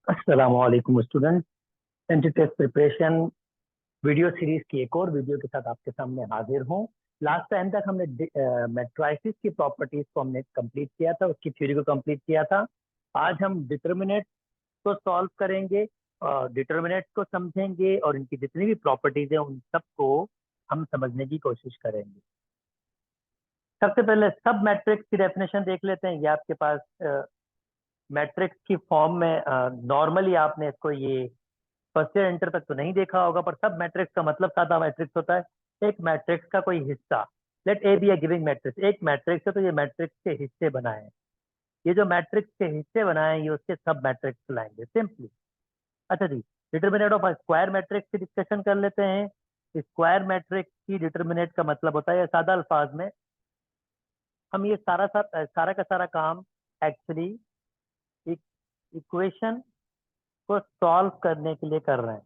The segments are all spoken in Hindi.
अस्सलामुअलैकुम student. Entry test preparation video series की एक और वीडियो के साथ आपके सामने हाजिर हूँ। लास्ट टाइम तक हमने मैट्रिसेस की प्रॉपर्टीज को हमने कंप्लीट किया था, उसकी थ्योरी को कंप्लीट किया था। आज हम डिटर्मिनेट को सॉल्व करेंगे और डिटर्मिनेट को समझेंगे और इनकी जितनी भी प्रॉपर्टीज है उन सबको हम समझने की कोशिश करेंगे। सबसे पहले सब मैट्रिक्स की डेफिनेशन देख लेते हैं। ये आपके पास मैट्रिक्स की फॉर्म में नॉर्मली आपने इसको ये फर्स्ट ईयर इंटर तक तो नहीं देखा होगा, पर सब मैट्रिक्स का मतलब सादा मैट्रिक्स होता है एक मैट्रिक्स का कोई हिस्सा। Let A be a giving matrix, एक मैट्रिक्स है तो ये मैट्रिक्स के हिस्से बनाए हैं। ये जो मैट्रिक्स के हिस्से बनाए हैं ये उसके सब मैट्रिक्स लाएंगे सिंपली। अच्छा जी, डिटर्मिनेट ऑफ स्क्वायर मैट्रिक्स की डिस्कशन कर लेते हैं। स्क्वायर मैट्रिक्स की डिटर्मिनेट का मतलब होता है, सादा अल्फाज में हम ये सारा का सारा काम एक्चुअली इक्वेशन को सॉल्व करने के लिए कर रहे हैं।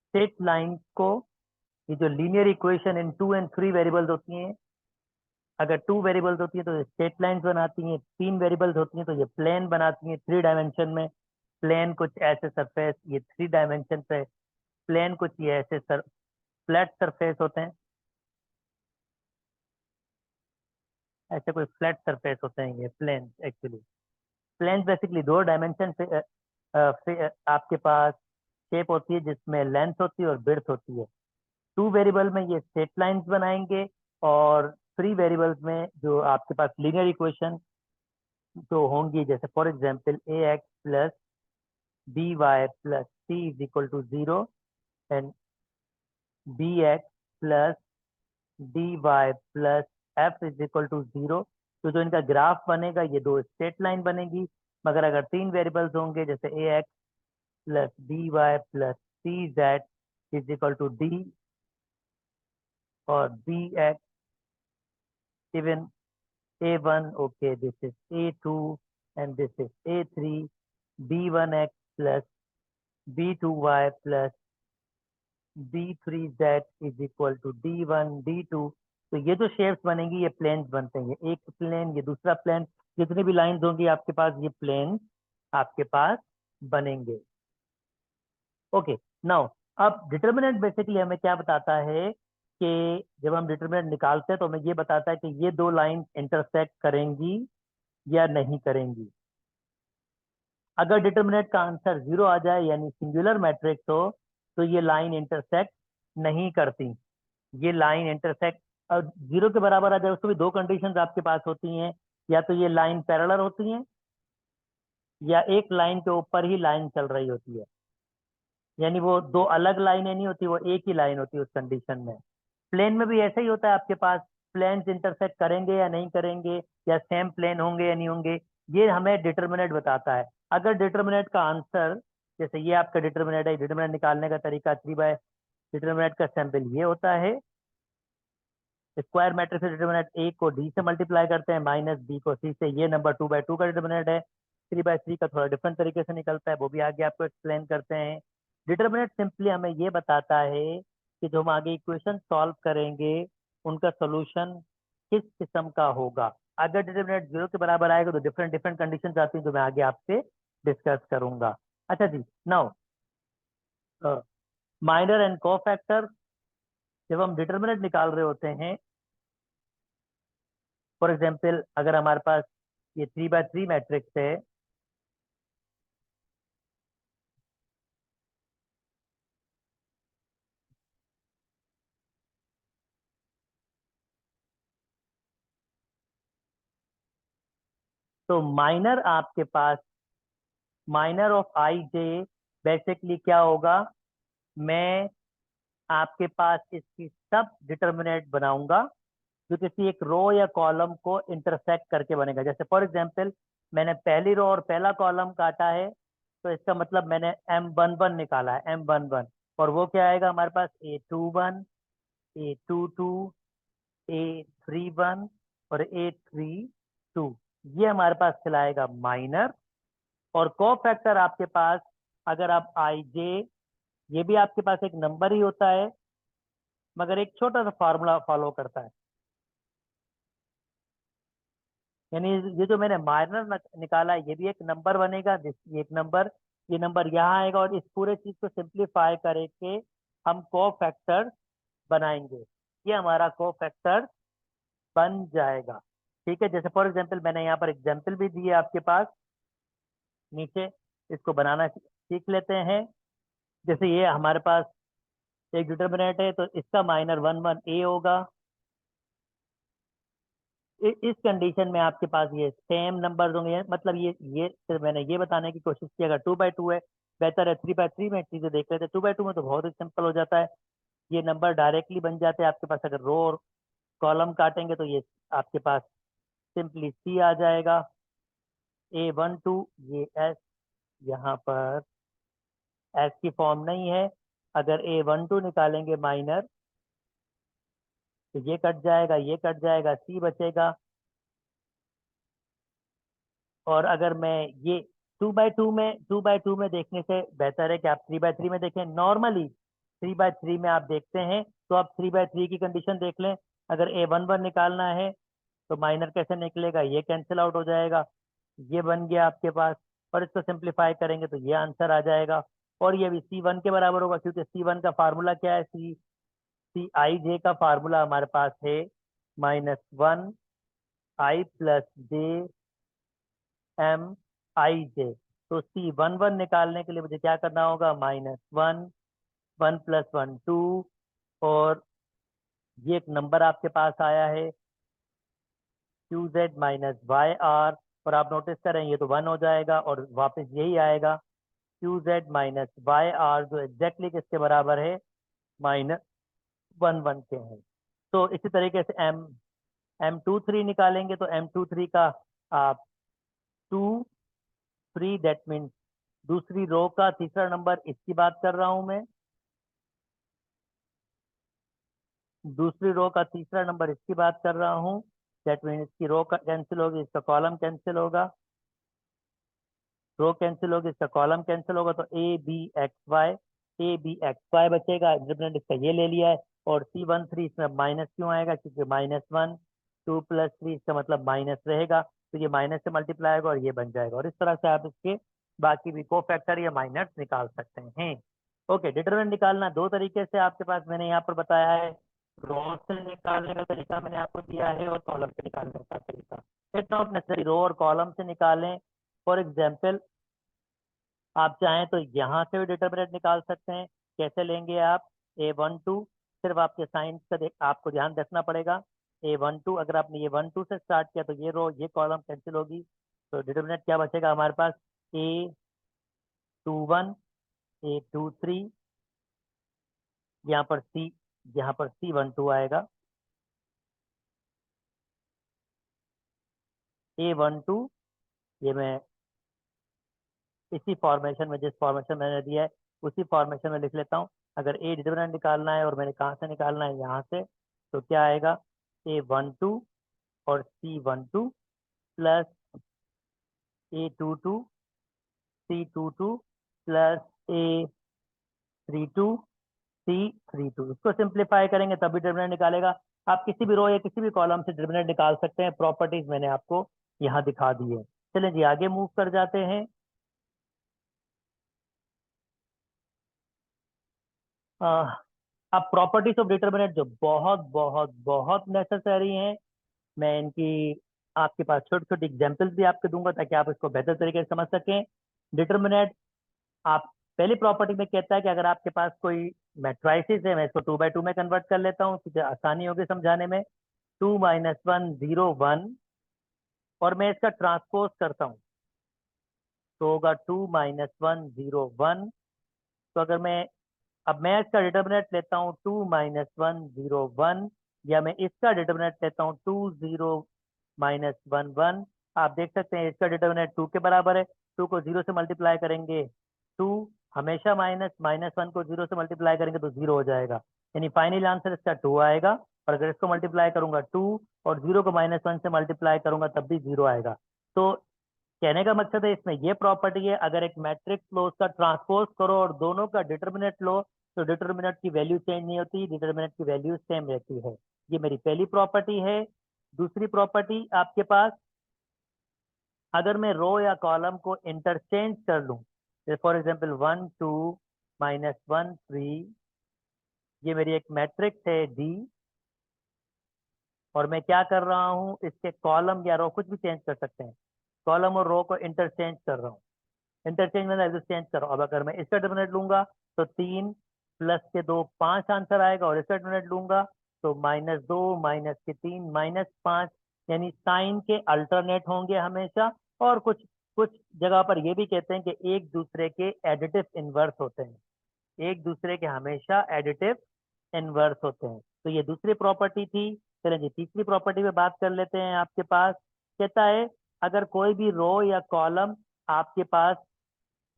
स्ट्रेट लाइन को, ये जो लीनियर इक्वेशन इन 2 और 3 वेरिएबल्स होती हैं, अगर 2 वेरिएबल्स होती हैं तो ये स्ट्रेट लाइंस बनाती हैं, 3 वेरिएबल्स होती हैं तो ये प्लेन बनाती हैं। 3 डायमेंशन में प्लेन कुछ ऐसे सरफेस, ये 3 डायमेंशन पे प्लेन कुछ ये ऐसे फ्लैट सरफेस होते हैं। ऐसे कोई फ्लैट सरफेस होते हैं ये plane. Actually plane basically 2 dimension पे आपके पास शेप होती है जिसमें लेंथ होती है और विड्थ होती है। 2 वेरिएबल में ये स्ट्रेट लाइंस बनाएंगे और 3 वेरिएबल्स में जो आपके पास लीनियर इक्वेशन जो होंगी, जैसे for example a x plus B Y plus c is equal to 0 and b x plus d y plus f is equal to 0। तो जो इनका ग्राफ बनेगा ये 2 स्ट्रेट लाइन बनेगी। मगर अगर 3 वेरिएबल्स होंगे, जैसे A x plus B Y plus C Z is equal to D और B X even A1, okay, this is A2 and this is A3, B1x plus B2y plus B3z is equal to D1, D2। तो ये जो शेप्स बनेंगी ये प्लेन्स बनते हैं, ये एक प्लेन ये दूसरा प्लेन, जितनी भी लाइंस होंगी आपके पास ये प्लेन आपके पास बनेंगे। ओके, नाउ अब डिटर्मिनेंट बेसिकली हमें क्या बताता है कि जब हम डिटर्मिनेंट निकालते हैं तो हमें ये बताता है कि ये 2 लाइन इंटरसेक्ट करेंगी या नहीं करेंगी। अगर डिटर्मिनेंट का आंसर 0 आ जाए यानी सिंगुलर मैट्रिक्स हो तो ये लाइन इंटरसेक्ट नहीं करती। ये लाइन इंटरसेक्ट और 0 के बराबर आ जाए उसको भी 2 कंडीशंस आपके पास होती हैं, या तो ये लाइन पैरेलल होती हैं या एक लाइन के ऊपर ही लाइन चल रही होती है। यानी वो 2 अलग लाइनें नहीं होती, वो एक ही लाइन होती है उस कंडीशन में। प्लेन में भी ऐसा ही होता है आपके पास, प्लेन्स इंटरसेक्ट करेंगे या नहीं करेंगे, या सेम प्लेन होंगे या नहीं होंगे, ये हमें डिटर्मिनेंट बताता है। अगर डिटर्मिनेंट का आंसर, जैसे ये आपका डिटर्मिनेंट है, डिटर्मिनेंट निकालने का तरीका 3 बाय डिटर्मिनेंट का सैंपल ये होता है। स्क्वायर मैट्रिक्स से डिटर्मिनेंट ए को डी से मल्टीप्लाई करते हैं, माइनस बी को सी से। ये नंबर 2/2 का डिटर्मिनेंट है। 3/3 का थोड़ा डिफरेंट तरीके से निकलता है, वो भी आगे आपको एक्सप्लेन करते हैं। डिटर्मिनेंट सिंपली हमें ये बताता है कि जो हम आगे इक्वेशन सॉल्व करेंगे उनका सोल्यूशन किस किस्म का होगा। अगर डिटर्मिनेंट 0 के बराबर आएगा तो डिफरेंट डिफरेंट कंडीशन आती हैं जो मैं आगे आपसे डिस्कस करूंगा। अच्छा जी, नाउ माइनर एंड कोफैक्टर, जब हम डिटर्मिनेंट निकाल रहे होते हैं, फॉर एग्जाम्पल अगर हमारे पास ये 3/3 मैट्रिक्स है, तो माइनर आपके पास, minor of I J basically क्या होगा, मैं आपके पास इसकी सब डिटर्मिनेंट बनाऊंगा जो किसी एक रो या कॉलम को इंटरसेक्ट करके बनेगा। जैसे फॉर एग्जांपल मैंने पहली रो और पहला कॉलम काटा है, तो इसका मतलब मैंने M11 निकाला है, M11। और वो क्या आएगा हमारे पास, A21, A22, A31 और A32। ये हमारे पास खिलाएगा माइनर। और को फैक्टर आपके पास, अगर आप आई जे, ये भी आपके पास एक नंबर ही होता है मगर एक छोटा सा फॉर्मूला फॉलो करता है। यानी ये जो मैंने माइनर निकाला है ये भी एक नंबर बनेगा, ये एक नंबर, ये नंबर यहाँ आएगा, और इस पूरे चीज को सिंप्लीफाई करके हम को फैक्टर बनाएंगे। ये हमारा को फैक्टर बन जाएगा। ठीक है, जैसे फॉर एग्जाम्पल मैंने यहाँ पर एग्जाम्पल भी दिए आपके पास नीचे, इसको बनाना सीख लेते हैं। जैसे ये हमारे पास एक डिटर्मिनेंट है, तो इसका माइनर 1 1 a होगा। इस कंडीशन में आपके पास ये सेम नंबर होंगे, मतलब ये सिर्फ मैंने ये बताने की कोशिश की, अगर 2 बाई 2 है बेहतर है, 3 बाई 3 में चीजें देख लेते हैं। 2 बाई 2 में तो बहुत ही सिंपल हो जाता है, ये नंबर डायरेक्टली बन जाते हैं आपके पास। अगर रो और कॉलम काटेंगे तो ये आपके पास सिंपली सी आ जाएगा, A12, ये एस यहाँ पर एस की फॉर्म नहीं है। अगर A12 निकालेंगे माइनर तो ये कट जाएगा, ये कट जाएगा, सी बचेगा। और अगर मैं ये 2 बाई 2 में देखने से बेहतर है कि आप 3 बाई 3 में देखें। नॉर्मली 3 बाई 3 में आप देखते हैं तो आप 3 बाई 3 की कंडीशन देख लें। अगर A11 निकालना है तो माइनर कैसे निकलेगा, ये कैंसिल आउट हो जाएगा, ये बन गया आपके पास। और इसको सिंप्लीफाई करेंगे तो ये आंसर आ जाएगा। और ये भी C1 के बराबर होगा, क्योंकि C1 का फार्मूला क्या है, CIJ का फार्मूला हमारे पास है -1 i+j/M i j। तो C11 निकालने के लिए मुझे क्या करना होगा, -1 1 + 1 2, और ये एक नंबर आपके पास आया है QZ-YR, और आप नोटिस करें ये तो 1 हो जाएगा और वापस यही आएगा QZ-YR, जो एग्जैक्टली किसके बराबर है, -1 1 के हैं। तो इसी तरीके से M23 निकालेंगे तो M23 का आप 2 3, दैट मीन्स दूसरी रो का तीसरा नंबर, इसकी बात कर रहा हूं मैं, दूसरी रो का तीसरा नंबर इसकी बात कर रहा हूँ। दैट मीन्स इसकी रो का कैंसिल होगी, इसका कॉलम कैंसिल होगा, रो कैंसिल होगी, इसका कॉलम कैंसिल होगा, तो ए बी एक्स वाई बचेगा। डिटरमिनेंट इसका ये ले लिया है। और C13 इसमें माइनस क्यों आएगा, क्योंकि -1 2 + 3 इसका मतलब माइनस रहेगा, तो ये माइनस से मल्टीप्लाई होगा और ये बन जाएगा। और इस तरह से आप इसके बाकी भी को फैक्टर या माइनस निकाल सकते हैं। ओके, डिटरमिनेंट निकालना दो तरीके से आपके पास मैंने यहाँ पर बताया है। रो से निकालने का तरीका मैंने आपको दिया है, और कॉलम से निकालने का तरीका। इट्स नॉट नेसेसरी रो और कॉलम से निकालें। फॉर एग्जाम्पल आप चाहें तो यहाँ से भी डिटरमिनेंट निकाल सकते हैं। कैसे लेंगे आप, A12, सिर्फ आपके साइन का आपको ध्यान रखना पड़ेगा। A12, अगर आपने ये 1 2 से स्टार्ट किया तो ये रो ये कॉलम कैंसिल होगी, तो डिटरमिनेंट क्या बचेगा हमारे पास, A21 A23, यहाँ पर C12 आएगा, A12, ये मैं इसी फॉर्मेशन में, जिस फॉर्मेशन मैंने दिया है उसी फॉर्मेशन में लिख लेता हूँ। अगर ए डिटरमिनेंट निकालना है और मैंने कहाँ से निकालना है, यहाँ से, तो क्या आएगा, A12 और C12 plus A22 C22 plus A32 C32। इसको सिंप्लीफाई करेंगे तभी डिटरमिनेंट निकालेगा। आप किसी भी रो या किसी भी कॉलम से डिटरमिनेंट निकाल सकते हैं। प्रॉपर्टीज मैंने आपको यहाँ दिखा दी है। चलिए जी आगे मूव कर जाते हैं। अब प्रॉपर्टीज ऑफ डिटर्मिनेंट जो बहुत बहुत बहुत नेसेसरी हैं, मैं इनकी आपके पास छोटी छोटी एग्जांपल्स भी आपको दूंगा ताकि आप इसको बेहतर तरीके से समझ सकें। डिटर्मिनेंट, आप पहली प्रॉपर्टी में कहता है कि अगर आपके पास कोई मैट्राइसिस है, मैं इसको 2 बाई 2 में कन्वर्ट कर लेता हूँ क्योंकि आसानी होगी समझाने में। 2 - 1 0 1, और मैं इसका ट्रांसपोज करता हूँ तो होगा 2 - 1 0 1। तो अगर मैं इसका डिटर्मिनेंट लेता हूँ 2 - 1 0 1, या मैं इसका डिटर्मिनेंट लेता हूँ 2 0 - 1 1। आप देख सकते हैं इसका डिटर्मिनेंट 2 के बराबर है। 2 को 0 से मल्टीप्लाई करेंगे 2, हमेशा माइनस, -1 को 0 से मल्टीप्लाई करेंगे तो 0 हो जाएगा, यानी फाइनल आंसर इसका 2 आएगा। और अगर इसको मल्टीप्लाई करूंगा 2 और 0 को -1 से मल्टीप्लाई करूंगा तब भी 0 आएगा। तो कहने का मकसद है इसमें ये प्रॉपर्टी है, अगर एक मैट्रिक्स लो उसका ट्रांसपोज करो और दोनों का डिटर्मिनेंट लो तो डिटर्मिनेंट की वैल्यू चेंज नहीं होती, डिटर्मिनेंट की वैल्यू सेम रहती है। ये मेरी पहली प्रॉपर्टी है। दूसरी प्रॉपर्टी आपके पास अगर मैं रो या कॉलम को इंटरचेंज कर लूँ, फॉर एग्जाम्पल 1 2 -1 3, ये मेरी एक मैट्रिक्स है डी, और मैं क्या कर रहा हूँ, इसके कॉलम या रो कुछ भी चेंज कर सकते हैं, कॉलम और रो को इंटरचेंज कर रहा हूँ। इंटरचेंज मतलब चेंज करो। अब अगर मैं इसका डिटरमिनेंट लूंगा तो 3 + 2 5 आंसर आएगा, और इसका डिटरमिनेंट लूंगा तो -2 -3 -5, यानी साइन के अल्टरनेट होंगे हमेशा। और कुछ कुछ जगह पर ये भी कहते हैं कि एक दूसरे के एडिटिव इनवर्स होते हैं, एक दूसरे के हमेशा एडिटिव इनवर्स होते हैं। तो ये दूसरी प्रॉपर्टी थी। चलें जी तीसरी प्रॉपर्टी पे बात कर लेते हैं। आपके पास कहता है अगर कोई भी रो या कॉलम आपके पास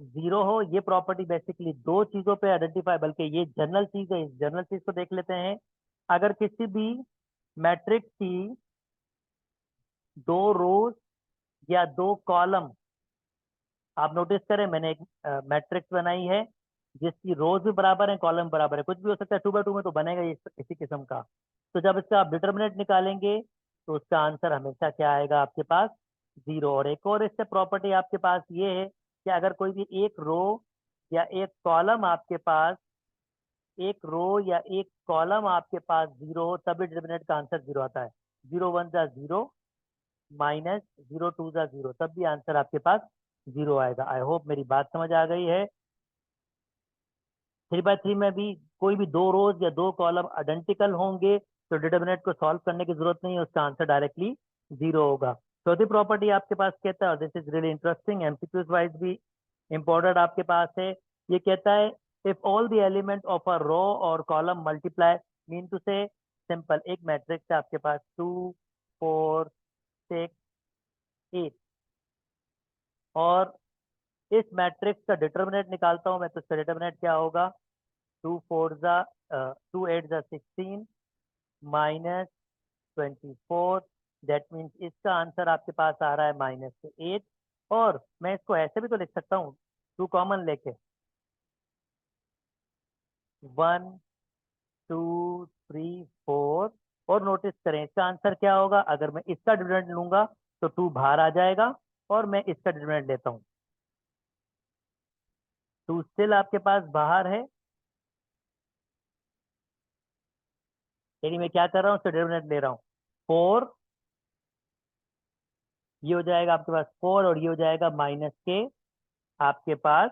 जीरो हो, ये प्रॉपर्टी बेसिकली दो चीजों पे आइडेंटिफाई, बल्कि ये जनरल चीज है, इस जनरल चीज को देख लेते हैं। अगर किसी भी मैट्रिक्स की दो रोज या दो कॉलम, आप नोटिस करें मैंने एक मैट्रिक्स बनाई है जिसकी रोज भी बराबर है, कॉलम बराबर है, कुछ भी हो सकता है, 2 बाय 2 में तो बनेगा ये इसी किस्म का। तो जब इसका आप डिटर्मिनेंट निकालेंगे तो उसका आंसर हमेशा क्या आएगा आपके पास, जीरो। और एक और इससे प्रॉपर्टी आपके पास ये है कि अगर कोई भी एक रो या एक कॉलम आपके पास, एक रो या एक कॉलम आपके पास जीरो हो, तभी डिटर्मिनेंट का आंसर जीरो आता है। 0 1 = 0, -0 2 = 0, तब भी आंसर आपके पास जीरो आएगा। आई होप मेरी बात समझ आ गई है। 3 बाय 3 में भी कोई भी दो रोज या दो कॉलम आइडेंटिकल होंगे तो डिटर्मिनेंट को सॉल्व करने की जरूरत नहीं है, उसका आंसर डायरेक्टली जीरो होगा। चौथी प्रॉपर्टी आपके पास कहता है, this is really interesting, MCQs wise भी इंपॉर्टेंट आपके पास है। ये कहता है if all the element of a row और column multiply, mean to say simple, एक मैट्रिक्स है आपके पास 2 4 6 8, और इस मैट्रिक्स का डिटर्मिनेंट निकालता हूं मैं, तो इसका डिटर्मिनेंट क्या होगा, 2 8 = 16 -24, दैट मीन्स इसका आंसर आपके पास आ रहा है -8। और मैं इसको ऐसे भी तो लिख सकता हूँ, टू कॉमन लेके, 1 2 3 4, और नोटिस करें इसका आंसर क्या होगा। अगर मैं इसका डिटरमिनेंट लूंगा तो 2 बाहर आ जाएगा, और मैं इसका डिटरमिनेंट लेता हूँ, 2 स्टिल आपके पास बाहर है, यानी मैं क्या कर रहा हूँ, इसका डिटरमिनेंट ले रहा हूँ 4, ये हो जाएगा आपके पास 4, और ये हो जाएगा -के आपके पास।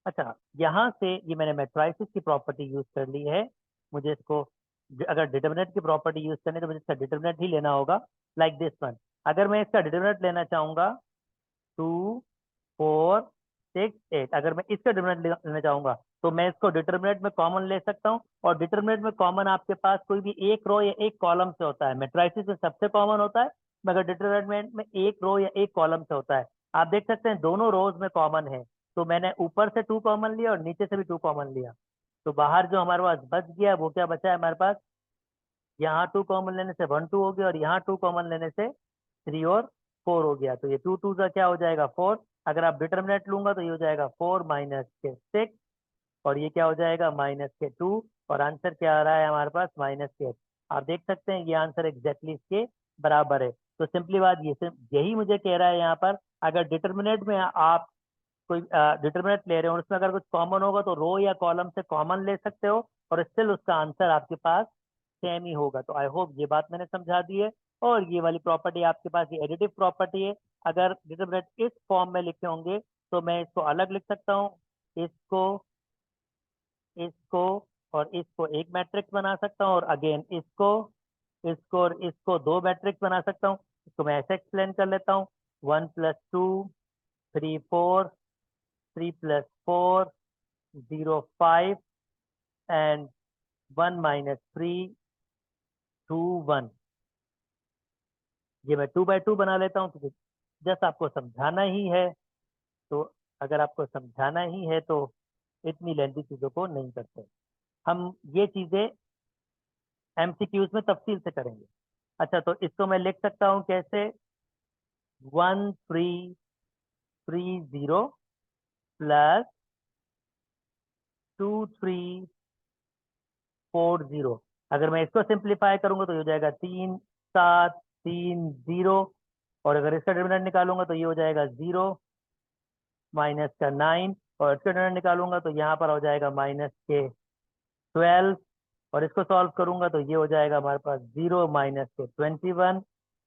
अच्छा, यहाँ से ये मैंने मैट्राइसिस की प्रॉपर्टी यूज कर ली है, मुझे इसको अगर डिटर्मिनेंट की प्रॉपर्टी यूज करनी है तो मुझे इसका डिटर्मिनेंट ही लेना होगा, लाइक दिस वन। अगर मैं इसका डिटर्मिनेंट लेना चाहूंगा 2 4 6 8, अगर मैं इसका डिटर्मिनेंट लेना चाहूंगा तो मैं इसको डिटर्मिनेंट में कॉमन ले सकता हूँ। और डिटर्मिनेंट में कॉमन आपके पास कोई भी एक रो या एक कॉलम से होता है, मैट्राइसिस में सबसे कॉमन होता है, मगर डिटर्मिनेंट में एक रो या एक कॉलम से होता है। आप देख सकते हैं दोनों रोज में कॉमन है, तो मैंने ऊपर से 2 कॉमन लिया और नीचे से भी 2 कॉमन लिया, तो बाहर जो हमारे पास बच गया वो क्या बचा है हमारे पास, यहाँ 2 कॉमन लेने से 1 2 हो गया, और यहाँ 2 कॉमन लेने से 3 और 4 हो गया। तो ये 2 2 का क्या हो जाएगा 4, अगर आप डिटर्मिनेंट लूंगा तो ये हो जाएगा 4 -6, और ये क्या हो जाएगा -2, और आंसर क्या आ रहा है हमारे पास -8। आप देख सकते हैं ये आंसर एग्जैक्टली इसके बराबर है। तो सिंपली बात ये यही मुझे कह रहा है यहाँ पर, अगर डिटर्मिनेंट में आप कोई डिटर्मिनेंट ले रहे हो और उसमें अगर कुछ कॉमन होगा तो रो या कॉलम से कॉमन ले सकते हो, और स्टिल उसका आंसर आपके पास सेम ही होगा। तो आई होप ये बात मैंने समझा दी है। और ये वाली प्रॉपर्टी आपके पास ये एडिटिव प्रॉपर्टी है, अगर डिटर्मिनेंट इस फॉर्म में लिखे होंगे तो मैं इसको अलग लिख सकता हूँ, इसको इसको और इसको एक मैट्रिक्स बना सकता हूँ, और अगेन इसको इसको और इसको दो मैट्रिक्स बना सकता हूँ। इसको मैं ऐसे एक्सप्लेन कर लेता हूँ, 1 + 2 3 4, 3 + 4 0 5, एंड 1 - 3 2 1। ये मैं 2 बाय 2 बना लेता हूँ, तो जस्ट आपको समझाना ही है। तो अगर आपको समझाना ही है तो इतनी लेंथी चीजों को नहीं करते हम, ये चीजें एमसीक्यूज में तफसील से करेंगे। अच्छा, तो इसको मैं लिख सकता हूँ कैसे, 1 3 3 0 +2 3 4 0। अगर मैं इसको सिंप्लीफाई करूंगा तो ये हो जाएगा 3 7 3 0, और अगर इसका डिटरमिनेंट निकालूंगा तो ये हो जाएगा 0 माइनस का 9, और इसका डिटरमिनेंट निकालूंगा तो यहाँ पर हो जाएगा माइनस के 12, और इसको सॉल्व करूंगा तो ये हो जाएगा हमारे पास 0 माइनस के 21,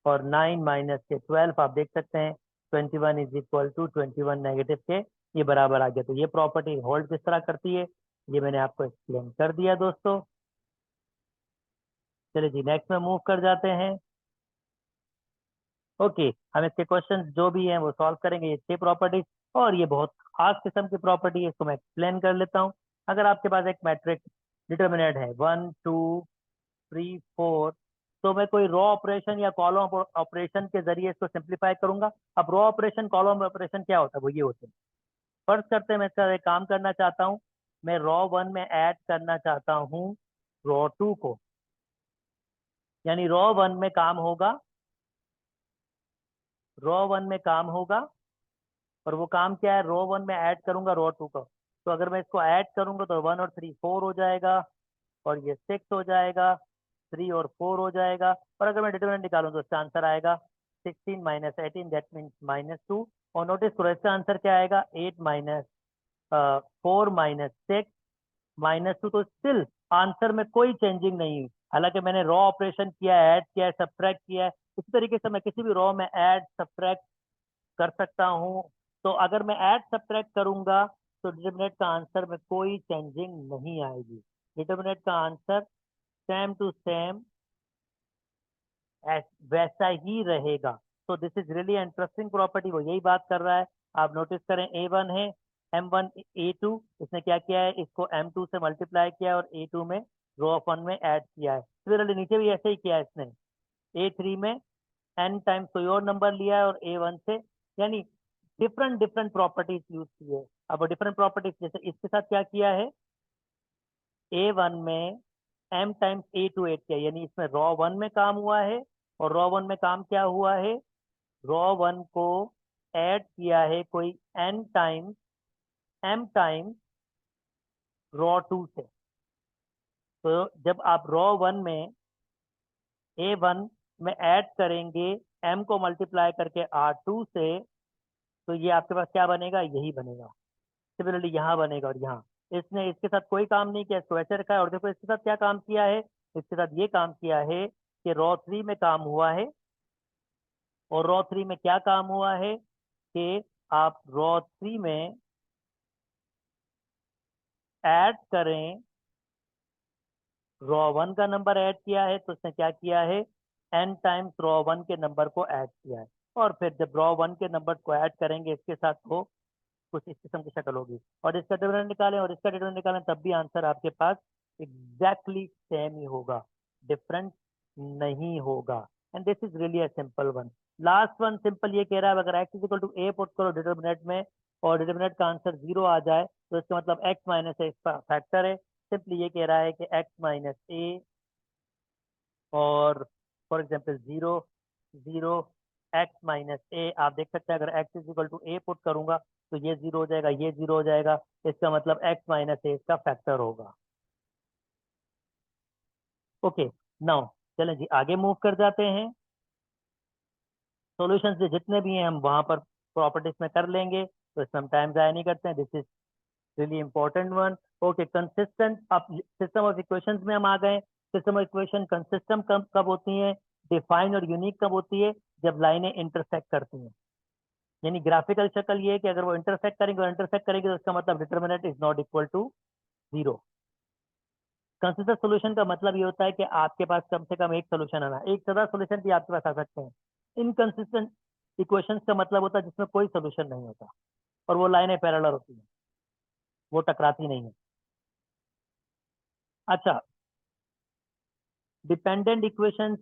और 9 माइनस के 12 आप देख सकते हैं 21 इज इक्वल टू 21 नेगेटिव के ये बराबर आ गया। तो ये प्रॉपर्टी होल्ड किस तरह करती है ये मैंने आपको एक्सप्लेन कर दिया दोस्तों। चलिए जी नेक्स्ट में मूव कर जाते हैं। ओके, हम इसके क्वेश्चन जो भी हैं वो सॉल्व करेंगे। ये 6 प्रॉपर्टीज, और ये बहुत खास किस्म की प्रॉपर्टी है, इसको मैं एक्सप्लेन कर लेता हूँ। अगर आपके पास एक मैट्रिक्स डिटर्मिनेंट है 1 2 3 4, तो मैं कोई रॉ ऑपरेशन या कॉलम ऑपरेशन के जरिए इसको सिंप्लीफाई करूंगा। अब रॉ ऑपरेशन कॉलम ऑपरेशन क्या होता है, वो ये होते हैं। फर्स्ट करते हैं, मैं इसका एक काम करना चाहता हूँ, मैं रॉ 1 में ऐड करना चाहता हूँ रॉ 2 को, यानी रॉ 1 में काम होगा, रॉ 1 में काम होगा, और वो काम क्या है, रो 1 में ऐड करूंगा रो 2 का। तो अगर मैं इसको ऐड करूंगा तो 1 और 3 4 हो जाएगा, और ये 6 हो जाएगा, 3 और 4 हो जाएगा, और अगर मैं डिटरमिनेंट निकालूं तो इसका आंसर आएगा 16 माइनस 18, दैट मीन्स -2। और नोटिस करो इसका आंसर क्या आएगा, 8 माइनस 4 माइनस 6 -2। तो स्टिल आंसर में कोई चेंजिंग नहीं हुई, हालांकि मैंने रॉ ऑपरेशन किया है, ऐड किया है, सब्ट्रैक्ट किया है। इसी तरीके से मैं किसी भी रॉ में ऐड सब्ट्रैक्ट कर सकता हूँ। तो अगर मैं ऐड सब्ट्रैक्ट करूंगा तो डिटरमिनेंट का आंसर में कोई चेंजिंग नहीं आएगी। डिटरमिनेंट का आंसर सेम टू सेम वैसा ही रहेगा। तो this is really interesting property, वो यही बात कर रहा है। आप नोटिस करें A1 है, M1 A2, इसने क्या किया है, इसको M2 से मल्टीप्लाई किया है और A2 में रो ऑफ 1 में ऐड किया है। सिमिलरली नीचे भी ऐसे ही किया है इसने, A3 में n टाइम्स कोई और नंबर लिया है और A1 से, यानी डिफरेंट डिफरेंट प्रॉपर्टीज यूज की है। अब डिफरेंट प्रॉपर्टीज जैसे इसके साथ क्या किया है, A1 में m टाइम्स A2 ऐड किया, यानी इसमें रॉ 1 में काम हुआ है, और रॉ 1 में काम क्या हुआ है, रॉ 1 को ऐड किया है कोई n times m times raw 2 से। तो जब आप रॉ 1 में A1 में ऐड करेंगे m को मल्टीप्लाई करके R2 से, तो ये आपके पास क्या बनेगा, यही बनेगा। सिमिलरली यहाँ बनेगा, और यहाँ इसने इसके साथ कोई काम नहीं किया, इसको ऐसे रखा है। और देखो इसके साथ क्या काम किया है, इसके साथ ये काम किया है कि रॉ 3 में काम हुआ है, और रॉ 3 में क्या काम हुआ है कि आप रॉ 3 में ऐड करें, रॉ 1 का नंबर ऐड किया है, तो इसने क्या किया है, n टाइम्स रॉ 1 के नंबर को ऐड किया है। और फिर जब रॉ 1 के नंबर को ऐड करेंगे इसके साथ, तो कुछ इस किस्म की शक्ल होगी। और इसका डिटरमिनेंट निकालें और इसका डिटरमिनेंट निकालें, तब भी आंसर आपके पास एग्जैक्टली सेम ही होगा, डिफरेंट नहीं होगा। And this is really a simple one. Last one simple ये कह रहा है, अगर x is equal to a put करो डिटरमिनेंट में, और डिटरमिनेंट का आंसर 0 आ जाए, तो इसका मतलब x माइनस a इसका फैक्टर है। सिंपली ये कह रहा है कि x माइनस a, और for example 0 0 x minus a, आप देख सकते हैं अगर x is equal to a put करूंगा तो ये 0 हो जाएगा, ये 0 हो जाएगा, इसका मतलब x माइनस ए इसका फैक्टर होगा। ओके, नाउ चलें जी आगे मूव कर जाते हैं। सॉल्यूशंस जितने भी हैं हम वहां पर प्रॉपर्टीज में कर लेंगे, तो इसमें हम टाइम जाया नहीं करते हैं। This is really important one. Okay, consistent, अब सिस्टम ऑफ इक्वेशंस में हम आ गए। सिस्टम ऑफ इक्वेशन कंसिस्टेंट कब कब होती हैं, डिफाइन और यूनिक कब होती है, जब लाइनें इंटरसेक्ट करती हैं। यानी ग्राफिकल शक्ल ये है कि अगर वो इंटरसेक्ट करेंगे और इंटरसेक्ट करेंगे तो इसका मतलब determinant is not equal to 0। Consistent solution का मतलब ये होता है कि आपके पास कम से कम एक सॉल्यूशन आना, एक सदा सॉल्यूशन भी आपके पास आ सकते हैं। इनकंसिस्टेंट इक्वेशंस का मतलब होता है जिसमें कोई सॉल्यूशन नहीं होता, और वो लाइनें पैरेलल होती हैं, वो टकराती नहीं है। अच्छा, डिपेंडेंट इक्वेशन,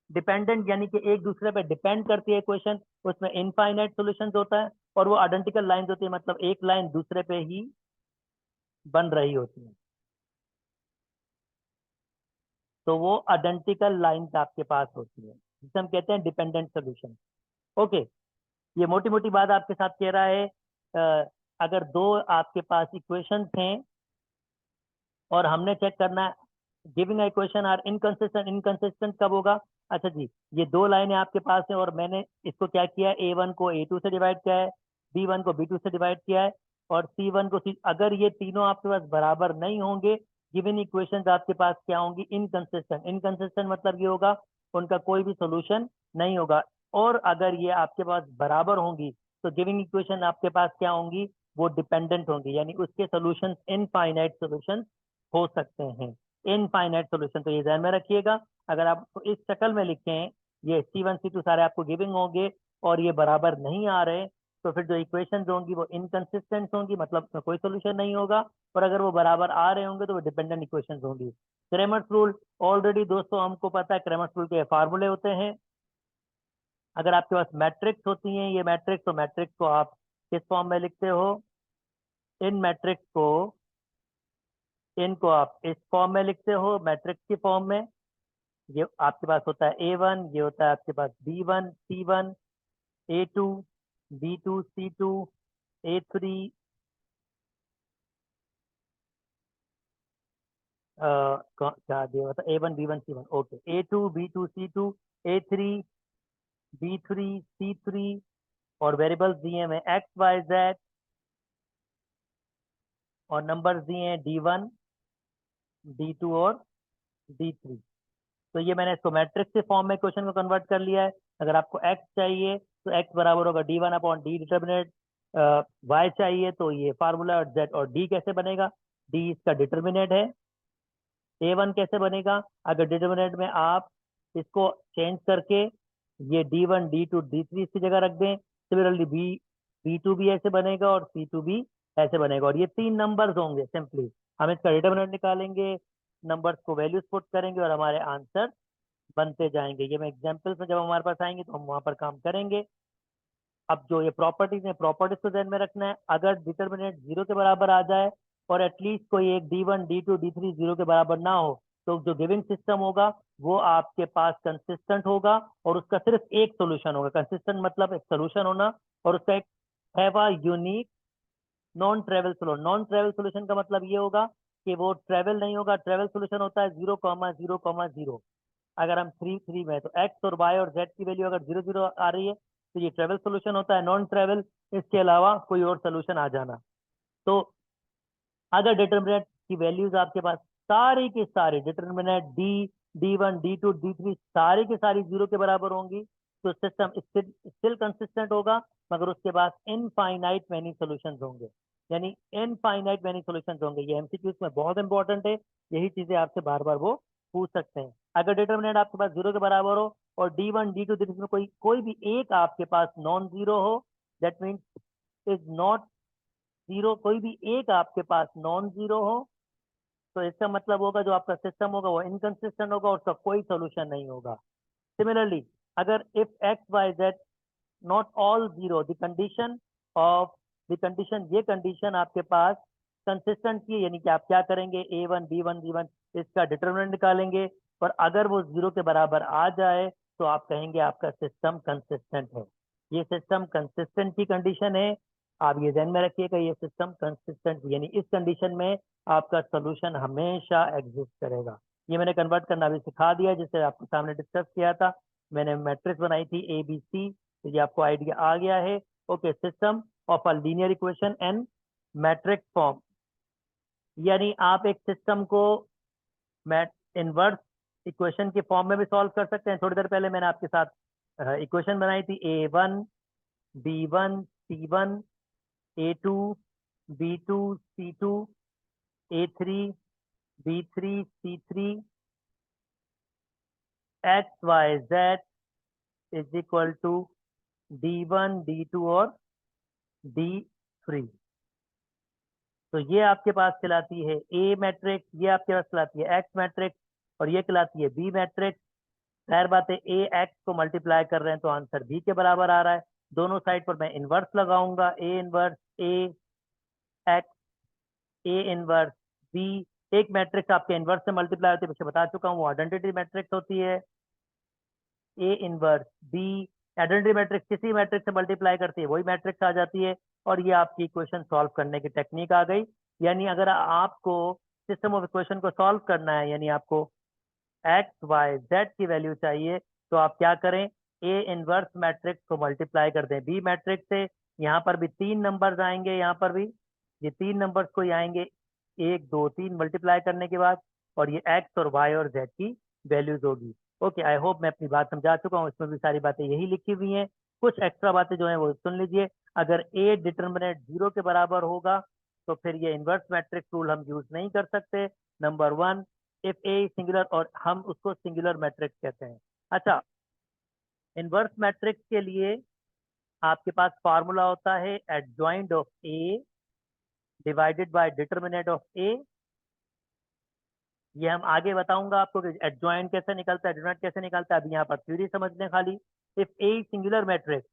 डिपेंडेंट यानी कि एक दूसरे पे डिपेंड करती है इक्वेशन, उसमें इनफाइनाइट सॉल्यूशंस होता है, और वो आइडेंटिकल लाइंस होती है, मतलब एक लाइन दूसरे पे ही बन रही होती है, तो वो आइडेंटिकल लाइंस आपके पास होती है, जिसे हम कहते हैं डिपेंडेंट सॉल्यूशन। ओके, ये मोटी मोटी बात आपके साथ कह रहा है। अगर दो आपके पास इक्वेशंस हैं और हमने चेक करना है giving equation are inconsistent, inconsistent कब होगा, अच्छा जी, ये दो लाइनें आपके पास है और मैंने इसको क्या किया है, A1 को A2 से डिवाइड किया है, B1 को B2 से डिवाइड किया है और C1 को C। अगर ये तीनों आपके पास बराबर नहीं होंगे, गिवन इक्वेशंस आपके पास क्या होंगी, इनकंसिस्टेंट। इनकंसिस्टेंट मतलब ये होगा उनका कोई भी सोल्यूशन नहीं होगा। और अगर ये आपके पास बराबर होंगी तो गिवन इक्वेशन आपके पास क्या होंगी, वो डिपेंडेंट होंगी, यानी उसके सोल्यूशन इनफाइनाइट सोल्यूशन हो सकते हैं। इनफाइनाइट सोल्यूशन, तो ये ध्यान में रखिएगा। अगर आप इस शक्ल में लिखें, ये C1 C2 सारे आपको गिविंग होंगे और ये बराबर नहीं आ रहे, तो फिर जो इक्वेशंस होंगी वो इनकंसिस्टेंट होंगी, मतलब उसमें कोई सोल्यूशन नहीं होगा। और अगर वो बराबर आ रहे होंगे तो वो डिपेंडेंट इक्वेशंस होंगी। क्रेमर्स रूल, ऑलरेडी दोस्तों हमको पता है क्रेमर्स रूल के फार्मूले होते हैं। अगर आपके पास मैट्रिक्स होती हैं, ये मैट्रिक्स, तो मैट्रिक्स को आप किस फॉर्म में लिखते हो, इन मैट्रिक्स को, इनको आप इस फॉर्म में लिखते हो, मैट्रिक्स की फॉर्म में। ये आपके पास होता है A1, ये होता है आपके पास B1 C1, A2 B2 C2, A3 क्या दिया होता है, A1 B1 C1, okay, A2 B2 C2, A3 B3 C3, और वेरिएबल्स दिए हैं XYZ, और नंबर्स दिए हैं D1 D2 और D3। तो ये मैंने इसको मैट्रिक्स के फॉर्म में क्वेश्चन को कन्वर्ट कर लिया है। अगर आपको x चाहिए तो x बराबर होगा D1/D डिटर्मिनेट, y चाहिए तो ये फार्मूला, और z, और d कैसे बनेगा, d इसका डिटर्मिनेट है। A1 कैसे बनेगा, अगर डिटर्मिनेट में आप इसको चेंज करके ये D1 D2 D3 इसकी जगह रख दें, सिमिलरली B2 भी ऐसे बनेगा और C2 भी ऐसे बनेगा, और ये तीन नंबर्स होंगे। सिंपली हम इसका डिटर्मिनेट निकालेंगे, नंबर्स को वैल्यूज पुट करेंगे और हमारे आंसर बनते जाएंगे। ये मैं एग्जाम्पल्स में जब हमारे पास आएंगे तो हम वहां पर काम करेंगे। अब जो ये प्रॉपर्टीज है, प्रॉपर्टीज को ध्यान में रखना है। अगर डिटर्मिनेंट जीरो के बराबर आ जाए और एटलीस्ट कोई एक D1 D2 D3 जीरो के बराबर ना हो, तो जो गिविंग सिस्टम होगा वो आपके पास कंसिस्टेंट होगा और उसका सिर्फ एक सोल्यूशन होगा। कंसिस्टेंट मतलब एक सोल्यूशन होना, और उसका एक have a unique non travel solution. Non travel solution का मतलब ये होगा कि वो ट्रेवल नहीं होगा। ट्रेवल सोल्यूशन होता है 0,0,0। अगर हम 3 3 में, तो एक्स और वाई और जेड की वैल्यू अगर 0 0 आ रही है तो ये ट्रेवल सोल्यूशन होता है। नॉन ट्रेवल, इसके अलावा कोई और सोल्यूशन आ जाना। तो अगर डिटर्मिनेंट की वैल्यूज आपके पास सारी की सारी, डिटर्मिनेंट D1 D2 D3 सारी की सारी जीरो के बराबर होंगी, तो सिस्टम स्टिल कंसिस्टेंट होगा, मगर उसके पास इनफाइनाइट मैनी सॉल्यूशंस होंगे। यानी इनफाइनाइट मैनी सॉल्यूशंस होंगे। ये एमसीक्यूज में बहुत इंपॉर्टेंट है, यही चीजें आपसे बार बार वो पूछ सकते हैं। अगर डिटर्मिनेंट आपके पास जीरो के बराबर हो और D1 D2 D3 में कोई कोई भी एक आपके पास नॉन जीरो हो, that means is not zero, कोई भी एक आपके पास नॉन जीरो हो, तो इसका मतलब होगा जो आपका सिस्टम होगा वो इनकंसिस्टेंट होगा और उसका कोई सोल्यूशन नहीं होगा। सिमिलरली, अगर if XYZ not all zero, the condition of, the condition, ये कंडीशन आपके पास कंसिस्टेंट की है, यानी कि आप क्या करेंगे, A1 B1 B1 इसका डिटरमिनेंट निकालेंगे, और अगर वो जीरो के बराबर आ जाए तो आप कहेंगे आपका सिस्टम कंसिस्टेंट है। ये सिस्टम कंसिस्टेंट की कंडीशन है। आप ये ध्यान में रखिएगा, ये सिस्टम कंसिस्टेंट, यानी इस कंडीशन में आपका सोल्यूशन हमेशा एग्जिस्ट करेगा। ये मैंने कन्वर्ट करना अभी सिखा दिया, जिससे आपको सामने डिस्कस किया था। मैंने मैट्रिक्स बनाई थी ABC, तो ये आपको आइडिया आ गया है। Okay, system of a linear equation and matrix form, यानी आप एक सिस्टम को मैट इनवर्स इक्वेशन के फॉर्म में भी सॉल्व कर सकते हैं। थोड़ी देर पहले मैंने आपके साथ इक्वेशन बनाई थी, A1 B1 C1, A2 B2 C2, A3 B3 C3, XYZ is equal to D1 D2 और D3। तो ये आपके पास कहलाती है A मैट्रिक्स, ये आपके पास कहलाती है X मैट्रिक्स, और ये कहलाती है B मैट्रिक्स। जाहिर बात है A X को मल्टीप्लाई कर रहे हैं तो आंसर B के बराबर आ रहा है। दोनों साइड पर मैं इनवर्स लगाऊंगा, A inverse A X, A inverse B। एक मैट्रिक्स आपके इनवर्स से मल्टीप्लाई होती है, पीछे बता चुका हूँ, वो आइडेंटिटी मैट्रिक्स होती है। A inverse B, identity matrix किसी मैट्रिक्स से मल्टीप्लाई करती है, वही मैट्रिक्स आ जाती है। और ये आपकी इक्वेशन सॉल्व करने की टेक्निक आ गई। यानी अगर आपको सिस्टम ऑफ इक्वेशन को सॉल्व करना है, यानी आपको X Y Z की वैल्यू चाहिए, तो आप क्या करें, ए इनवर्स मैट्रिक्स को मल्टीप्लाई कर दें बी मैट्रिक्स से। यहाँ पर भी 3 नंबर्स आएंगे, यहाँ पर भी ये 3 नंबर्स को ही आएंगे, 1 2 3 मल्टीप्लाई करने के बाद, और ये एक्स और वाई और जेड की वैल्यूज होगी। ओके, आई होप मैं अपनी बात समझा चुका हूँ, इसमें भी सारी बातें यही लिखी हुई हैं। कुछ एक्स्ट्रा बातें जो है वो सुन लीजिए। अगर ए डिटर्मिनेंट 0 के बराबर होगा तो फिर ये इनवर्स मैट्रिक्स रूल हम यूज नहीं कर सकते, नंबर 1। इफ ए सिंगुलर, और हम उसको सिंगुलर मैट्रिक्स कहते हैं। अच्छा, इनवर्स मैट्रिक्स के लिए आपके पास फार्मूला होता है adjoint of A divided by determinant of A. ये हम आगे बताऊंगा आपको कि एडजॉइंट कैसे निकलता है, डिटर्मिनेंट कैसे निकलता है। अभी यहाँ पर थ्योरी समझ लें खाली। इफ ए सिंगुलर मैट्रिक्स,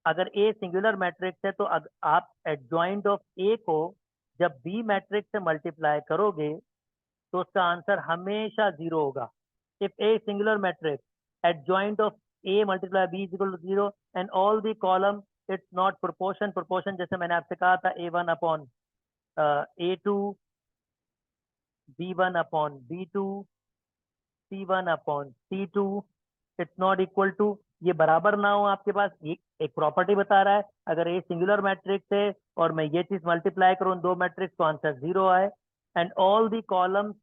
अगर ए सिंगुलर मैट्रिक्स है तो आप एडजॉइंट ऑफ ए को जब बी मैट्रिक्स से मल्टीप्लाई करोगे तो उसका आंसर हमेशा 0 होगा। If a singular matrix, adjoint of a multiply b is equal to 0 and all the column it's not proportion, proportion जैसे मैंने आपसे कहा था a1 upon a2, b1 upon b2, c1 upon c2, it's not equal to, ये बराबर ना हो आपके पास, एक प्रॉपर्टी बता रहा है अगर ए सिंगुलर मैट्रिक्स है और मैं ये चीज मल्टीप्लाई करूँ दो मैट्रिक्स तो आंसर 0 आए। And all the columns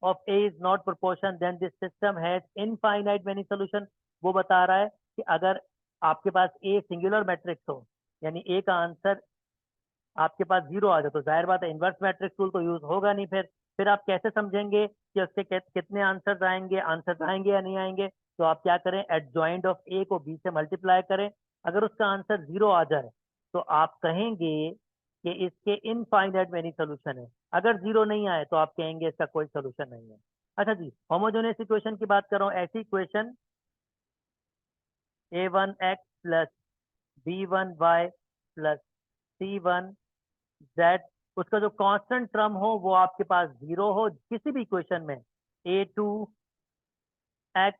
of A is not proportion, then this system has infinite many solution। वो बता रहा है कि अगर आपके पास A सिंगुलर मैट्रिक्स हो, यानी A का आंसर आपके पास 0 आ जाए, तो जाहिर बात है इनवर्स मैट्रिक्स रूल तो यूज होगा नहीं। फिर आप कैसे समझेंगे कि उसके कितने आंसर्स आएंगे, आंसर्स आएंगे या नहीं आएंगे। तो आप क्या करें, एडजॉइंट ऑफ A को B से मल्टीप्लाई करें। अगर उसका आंसर 0 आ जाए तो आप कहेंगे कि इसके इनफाइनाइट मेनी सोल्यूशन है। अगर 0 नहीं आए तो आप कहेंगे इसका कोई सोल्यूशन नहीं है। अच्छा जी, होमोजेनियस इक्वेशन की बात कर रहा हूँ। ऐसी equation a1x plus b1y plus c1z, उसका जो कांस्टेंट टर्म हो वो आपके पास 0 हो किसी भी इक्वेशन में। a2x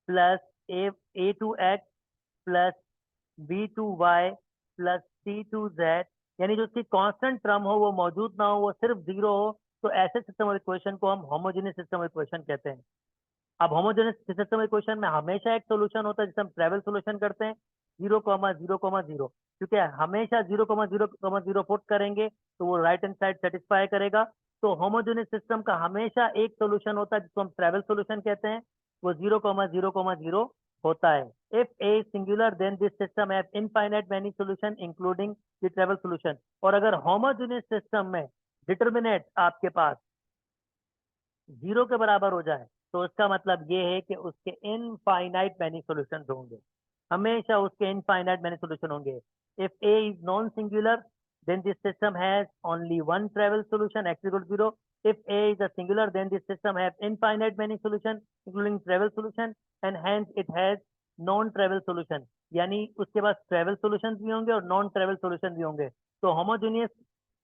plus a2x plus b2y plus c2z, यानी जो उसकी कांस्टेंट टर्म हो वो मौजूद ना हो, वो सिर्फ 0 हो, तो ऐसे सिस्टम ऑफ इक्वेशन को हम होमोजेनियस सिस्टम ऑफ इक्वेशन कहते हैं। अब होमोजेनियस सिस्टम ऑफ इक्वेशन में हमेशा एक सोल्यूशन होता है जिसे हम ट्रेवल सोल्यूशन करते हैं, 0,0,0, क्योंकि हमेशा 0,0,0 पुट करेंगे तो वो राइट हैंड साइड सेटिस्फाई करेगा। तो होमोजेनियस सिस्टम का हमेशा एक सोल्यूशन होता है जिसको हम ट्रेवल सोल्यूशन कहते हैं, वो 0,0,0 होता है। If a singular then this system have infinite many solution including the trivial solution. और अगर होमोजेनियस सिस्टम में डिटर्मिनेंट आपके पास 0 के बराबर हो जाए तो उसका मतलब ये है कि उसके इनफाइनाइट मेनी सॉल्यूशंस होंगे, हमेशा उसके इनफाइनाइट मेनी सॉल्यूशन होंगे। If A is non singular then this system has only one travel solution x equal to 0। if a is a singular then this system has infinite many solution including travel solution and hence it has non travel solution, यानी उसके पास ट्रेवल सॉल्यूशंस भी होंगे और नॉन ट्रेवल सॉल्यूशन भी होंगे। तो होमोजेनियस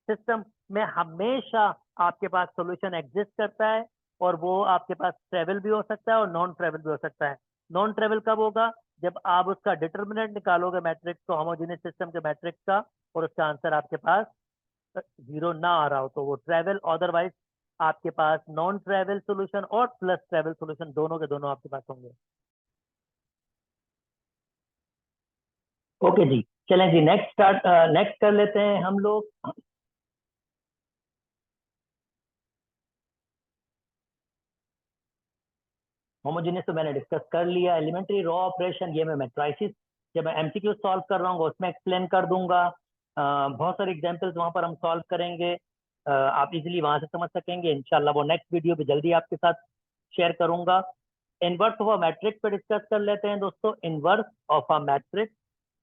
सिस्टम में हमेशा आपके पास सॉल्यूशन एग्जिस्ट करता है, और वो आपके पास ट्रेवल भी हो सकता है और नॉन ट्रेवल भी हो सकता है। नॉन ट्रेवल कब होगा, जब आप उसका डिटर्मिनेंट निकालोगे मैट्रिक्स को, होमोजेनियस सिस्टम के मैट्रिक्स का, और उसका आंसर आपके पास 0 ना आ रहा हो तो वो ट्रेवल। अदरवाइज आपके पास नॉन ट्रेवल सॉल्यूशन और प्लस ट्रेवल सॉल्यूशन दोनों के दोनों आपके पास होंगे। ओके जी, चलें जी, नेक्स्ट कर लेते हैं हम लोग। होमोजेनियस तो मैंने डिस्कस कर लिया। एलिमेंट्री रॉ ऑपरेशन, ये मैं मैट्राइसिस जब मैं एमसीक्यू सॉल्व कर रहा हूँ उसमें एक्सप्लेन कर दूंगा। बहुत सारे एग्जांपल्स वहां पर हम सॉल्व करेंगे, आप इजीली वहां से समझ सकेंगे इंशाल्लाह। वो नेक्स्ट वीडियो पे जल्दी आपके साथ शेयर करूंगा। इनवर्स ऑफ अ मैट्रिक्स पे डिस्कस कर लेते हैं दोस्तों। इनवर्स ऑफ अ मैट्रिक्स,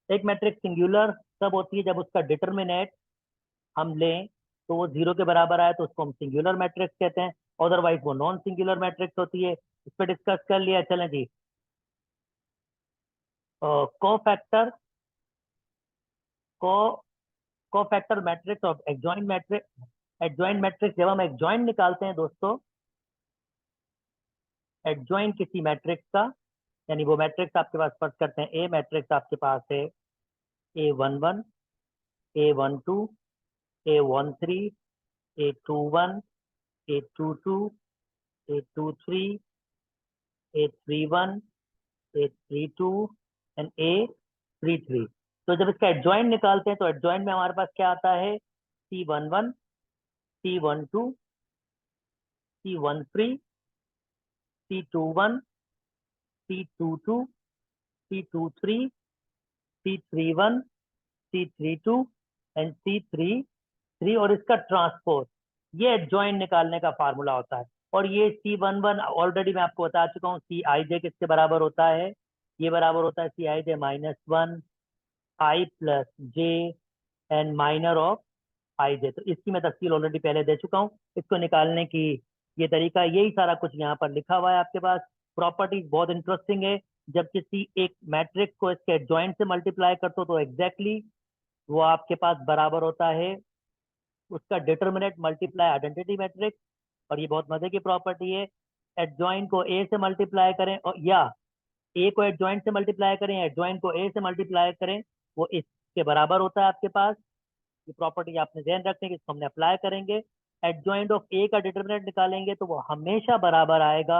एक मैट्रिक्स सिंगुलर तब होती है जब उसका डिटर्मिनेंट हम लें तो वो 0 के बराबर आए तो उसको हम सिंगुलर मैट्रिक्स कहते हैं, अदरवाइज वो नॉन सिंगुलर मैट्रिक्स होती है। इस पर डिस्कस कर लिया। चलें जी, कोफैक्टर को cofactor matrix of adjoint matrix. Adjoint matrix जब हम एडजॉइंट निकालते हैं दोस्तों, एडजॉइंट किसी मैट्रिक्स का, यानी वो मैट्रिक्स आपके पास फर्ज करते हैं ए मैट्रिक्स आपके पास है A11, A12, A13, A21, A22, A23, A31, A32 and A33। तो जब इसका एडजॉइंट निकालते हैं तो एडजॉइंट में हमारे पास क्या आता है, C11, C12, C13, C21, C22, C23, C31, C32 and C33 और इसका ट्रांसपोज। ये एडजॉइंट निकालने का फार्मूला होता है। और ये C11 ऑलरेडी मैं आपको बता चुका हूँ, Cij किसके बराबर होता है, ये बराबर होता है Cij -1 I plus j and minor of Ij। तो इसकी मैं तफसील ऑलरेडी पहले दे चुका हूँ। इसको निकालने की ये तरीका, यही सारा कुछ यहाँ पर लिखा हुआ है आपके पास। प्रॉपर्टीज बहुत इंटरेस्टिंग है। जब किसी एक मैट्रिक्स को इसके एडजॉइंट से मल्टीप्लाई करते हो तो एग्जैक्टली वो आपके पास बराबर होता है उसका डिटर्मिनेंट मल्टीप्लाई आइडेंटिटी मैट्रिक्स। और ये बहुत मजे की प्रॉपर्टी है। एडजॉइंट को ए से मल्टीप्लाई करें और या ए को एडजॉइंट से मल्टीप्लाई करें या एडजॉइंट को ए से मल्टीप्लाई करें, वो इसके बराबर होता है आपके पास। ये प्रॉपर्टी आपने ध्यान रखने की, इसको हमने अप्लाई करेंगे। एडजॉइंट ऑफ ए का डिटर्मिनेंट निकालेंगे तो वो हमेशा बराबर आएगा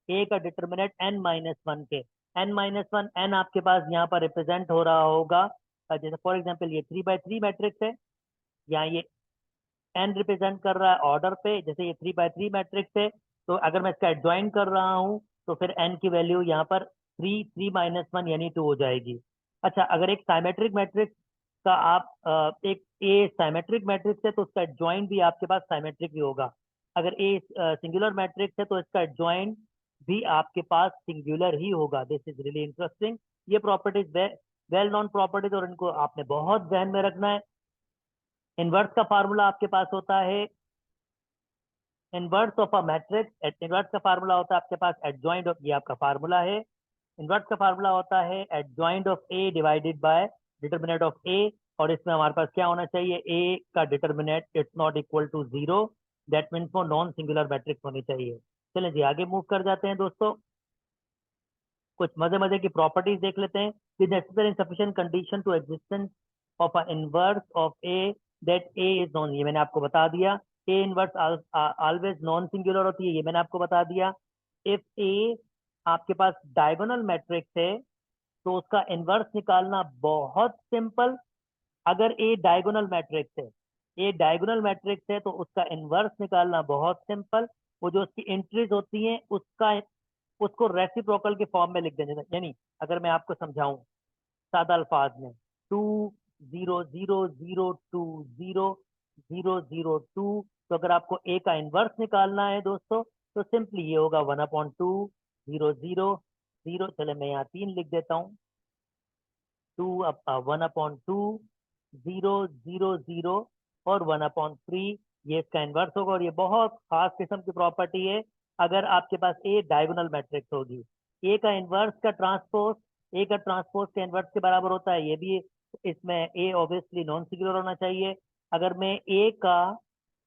ए का डिटर्मिनेंट n-1 के। n-1 n आपके पास यहाँ पर रिप्रेजेंट हो रहा होगा, जैसे फॉर एग्जाम्पल ये 3x3 मैट्रिक्स है, यहाँ ये n रिप्रेजेंट कर रहा है ऑर्डर पे, जैसे ये 3x3 मैट्रिक्स है। तो अगर मैं इसका एडजॉइन कर रहा हूँ तो फिर n की वैल्यू यहाँ पर 3 यानी 2 हो जाएगी। अच्छा, अगर एक साइमेट्रिक मैट्रिक्स का आप एक ए साइमेट्रिक मैट्रिक्स है तो उसका एडजॉइंट भी आपके पास साइमेट्रिक ही होगा। अगर ए सिंगुलर मैट्रिक्स है तो इसका एडजॉइंट भी आपके पास सिंगुलर ही होगा। This is really interesting. ये प्रॉपर्टीज वेल नोन प्रॉपर्टीज और इनको आपने बहुत ध्यान में रखना है। इनवर्स का फार्मूला आपके पास होता है, inverse of a matrix, inverse का फार्मूला होता है आपके पास एडजॉइंट ऑफ, ये आपका फार्मूला है। इनवर्स का फार्मूला होता है adjoint of A divided by determinant of A. और इसमें हमारे पास क्या होना चाहिए, ए का determinant it's not equal to 0। That means वो नॉन सिंगुलर मैट्रिक्स होनी चाहिए। चलें जी आगे मूव कर जाते हैं दोस्तों, कुछ मजे मजे की प्रॉपर्टीज देख लेते हैं। With necessary and sufficient condition to existence of a inverse of A that A is non, ये मैंने आपको बता दिया। A inverse always non singular होती है, ये मैंने आपको बता दिया। इफ ए आपके पास डायगोनल मैट्रिक्स है तो उसका इनवर्स निकालना बहुत सिंपल। अगर ए डायगोनल मैट्रिक्स है, ए डायगोनल मैट्रिक्स है तो उसका इनवर्स निकालना बहुत सिंपल। वो जो उसकी एंट्रीज होती हैं उसका उसको रेसिप्रोकल के फॉर्म में लिख देने। यानी अगर मैं आपको समझाऊं सादा अल्फाज में, 2 0 0 2 0 0 0 2, तो अगर आपको ए का इनवर्स निकालना है दोस्तों तो सिंपली ये होगा 1/2 0 0 0। चले मैं यहाँ 3 लिख देता हूँ, 1/2 0 0 0 और 1/3, ये इसका इनवर्स होगा। और ये बहुत खास किस्म की प्रॉपर्टी है अगर आपके पास ए डायगोनल मैट्रिक्स होगी। ए का इनवर्स का ट्रांसपोज, ए का ट्रांसपोज के इनवर्स के बराबर होता है, ये भी इसमें ए ऑब्वियसली नॉन सिंगुलर होना चाहिए। अगर मैं ए का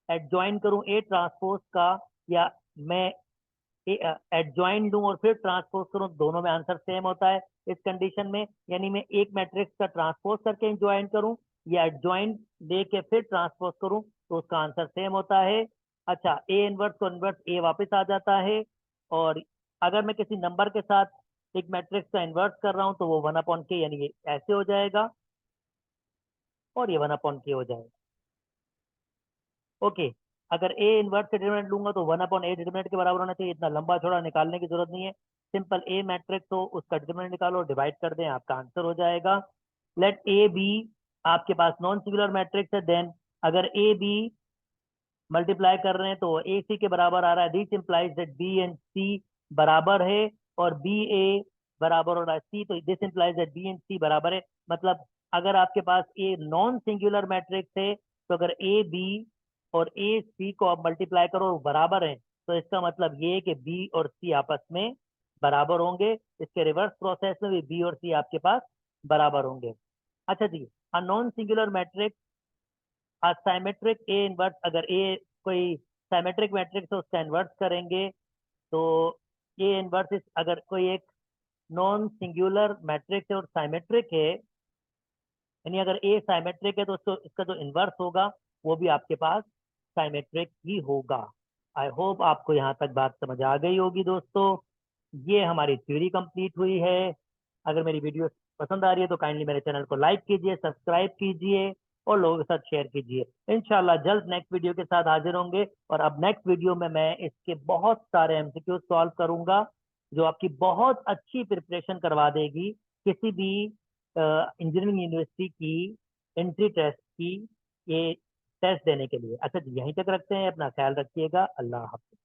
एडजॉइन करूं ए ट्रांसपोज का, या मैं एडजॉइन लूं और फिर ट्रांसपोज करूं, दोनों में आंसर सेम होता है इस कंडीशन में। यानी मैं एक मैट्रिक्स का ट्रांसपोज करके ज्वाइन करूं या एडजॉइन लेके फिर ट्रांसपोज करूं तो उसका आंसर सेम होता है। अच्छा, ए इनवर्स को इनवर्स ए वापस आ जाता है। और अगर मैं किसी नंबर के साथ एक मैट्रिक्स का इनवर्स कर रहा हूं तो वो 1/k, यानी ये ऐसे हो जाएगा और ये 1/k हो जाएगा। ओके, अगर ए इनवर्स के डिटरमिनेंट लूंगा तो 1/a डिटरमिनेंट के बराबर होना चाहिए। इतना लंबा छोड़ा निकालने की जरूरत नहीं है, सिंपल ए मैट्रिक्स हो उसका डिटरमिनेंट निकालो, डिवाइड कर दें, आपका आंसर हो जाएगा। लेट ए बी आपके पास नॉन सिंगुलर मैट्रिक्स है, देन अगर ए बी मल्टीप्लाई कर रहे हैं तो ए सी के बराबर आ रहा है। This implies that B and C बराबर है और बी ए बराबर हो रहा है सी, तो this implies that B and C बराबर है। मतलब अगर आपके पास ए नॉन सिंगुलर मैट्रिक्स है तो अगर ए बी और ए सी को आप मल्टीप्लाई करो और बराबर है तो इसका मतलब ये है कि बी और सी आपस में बराबर होंगे। इसके रिवर्स प्रोसेस में भी बी और सी आपके पास बराबर होंगे। अच्छा जी, a non singular matrix symmetric A inverse, अगर ए कोई साइमेट्रिक मैट्रिक्स है उसका इनवर्स करेंगे तो ए इनवर्स, अगर कोई एक नॉन सिंगुलर मैट्रिक्स है और साइमेट्रिक है, यानी अगर ए साइमेट्रिक है तो उसको इसका जो इनवर्स होगा वो भी आपके पास साइमेट्रिक ही होगा। आई होप आपको यहाँ तक बात समझ आ गई होगी दोस्तों। ये हमारी थ्योरी कंप्लीट हुई है। अगर मेरी वीडियो पसंद आ रही है तो काइंडली मेरे चैनल को लाइक कीजिए, सब्सक्राइब कीजिए और लोगों के साथ शेयर कीजिए। इंशाल्लाह जल्द नेक्स्ट वीडियो के साथ हाजिर होंगे, और अब नेक्स्ट वीडियो में मैं इसके बहुत सारे एमसीक्यू सॉल्व करूंगा जो आपकी बहुत अच्छी प्रिपरेशन करवा देगी किसी भी इंजीनियरिंग यूनिवर्सिटी की एंट्री टेस्ट की, ये टेस्ट देने के लिए। अच्छा जी, यहीं तक रखते हैं, अपना ख्याल रखिएगा। अल्लाह हाफ़िज़।